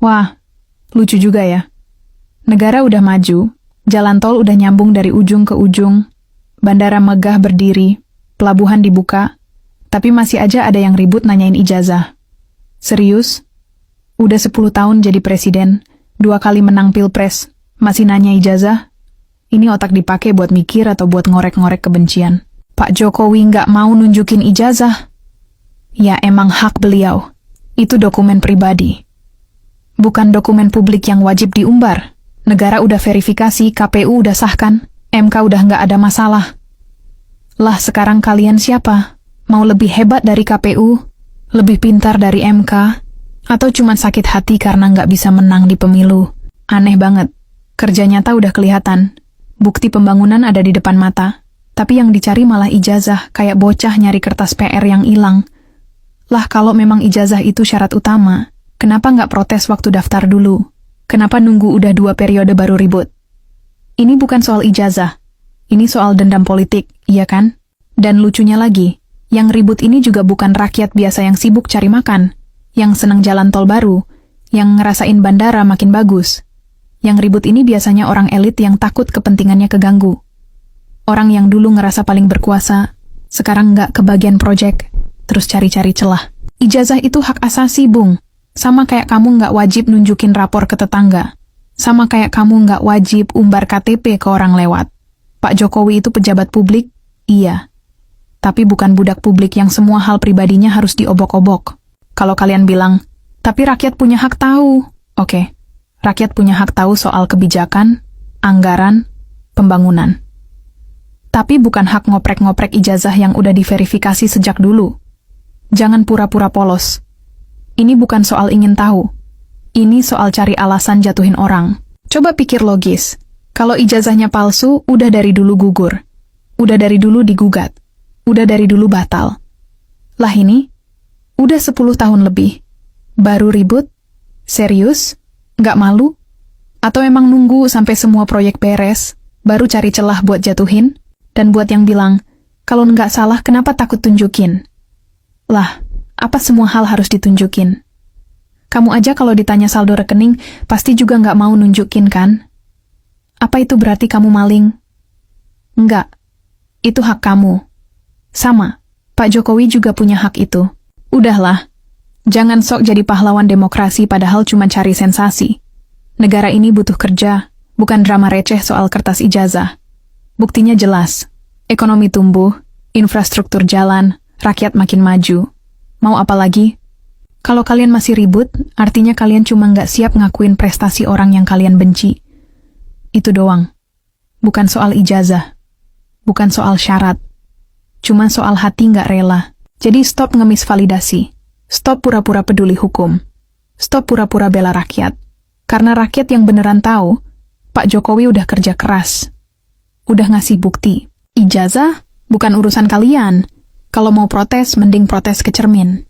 Wah, lucu juga ya. Negara udah maju, jalan tol udah nyambung dari ujung ke ujung, bandara megah berdiri, pelabuhan dibuka, tapi masih aja ada yang ribut nanyain ijazah. Serius? Udah 10 tahun jadi presiden, 2 kali menang pilpres, masih nanya ijazah? Ini otak dipakai buat mikir atau buat ngorek-ngorek kebencian? Pak Jokowi nggak mau nunjukin ijazah? Ya emang hak beliau. Itu dokumen pribadi. Bukan dokumen publik yang wajib diumbar. Negara udah verifikasi, KPU udah sahkan, MK udah nggak ada masalah. Lah sekarang kalian siapa? Mau lebih hebat dari KPU? Lebih pintar dari MK? Atau cuma sakit hati karena nggak bisa menang di pemilu? Aneh banget. Kerja nyata udah kelihatan. Bukti pembangunan ada di depan mata. Tapi yang dicari malah ijazah, kayak bocah nyari kertas PR yang hilang. Lah kalau memang ijazah itu syarat utama, kenapa nggak protes waktu daftar dulu? Kenapa nunggu udah 2 periode baru ribut? Ini bukan soal ijazah. Ini soal dendam politik, iya kan? Dan lucunya lagi, yang ribut ini juga bukan rakyat biasa yang sibuk cari makan, yang senang jalan tol baru, yang ngerasain bandara makin bagus. Yang ribut ini biasanya orang elit yang takut kepentingannya keganggu. Orang yang dulu ngerasa paling berkuasa, sekarang nggak kebagian proyek, terus cari-cari celah. Ijazah itu hak asasi, Bung. Sama kayak kamu nggak wajib nunjukin rapor ke tetangga. Sama kayak kamu nggak wajib umbar KTP ke orang lewat. Pak Jokowi itu pejabat publik, iya. Tapi bukan budak publik yang semua hal pribadinya harus diobok-obok. Kalau kalian bilang, tapi rakyat punya hak tahu. Oke, rakyat punya hak tahu soal kebijakan, anggaran, pembangunan. Tapi bukan hak ngoprek-ngoprek ijazah yang udah diverifikasi sejak dulu. Jangan pura-pura polos. Ini bukan soal ingin tahu. Ini soal cari alasan jatuhin orang. Coba pikir logis. Kalau ijazahnya palsu, udah dari dulu gugur. Udah dari dulu digugat. Udah dari dulu batal. Lah ini, udah 10 tahun lebih. Baru ribut? Serius? Nggak malu? Atau emang nunggu sampai semua proyek beres, baru cari celah buat jatuhin? Dan buat yang bilang, kalau nggak salah kenapa takut tunjukin? Lah, apa semua hal harus ditunjukin? Kamu aja kalau ditanya saldo rekening, pasti juga nggak mau nunjukin kan? Apa itu berarti kamu maling? Enggak. Itu hak kamu. Sama, Pak Jokowi juga punya hak itu. Udahlah. Jangan sok jadi pahlawan demokrasi padahal cuma cari sensasi. Negara ini butuh kerja, bukan drama receh soal kertas ijazah. Buktinya jelas. Ekonomi tumbuh, infrastruktur jalan, rakyat makin maju. Mau apa lagi? Kalau kalian masih ribut, artinya kalian cuma nggak siap ngakuin prestasi orang yang kalian benci. Itu doang. Bukan soal ijazah. Bukan soal syarat. Cuma soal hati nggak rela. Jadi stop ngemis validasi. Stop pura-pura peduli hukum. Stop pura-pura bela rakyat. Karena rakyat yang beneran tahu, Pak Jokowi udah kerja keras. Udah ngasih bukti. Ijazah bukan urusan kalian. Kalau mau protes, mending protes ke cermin.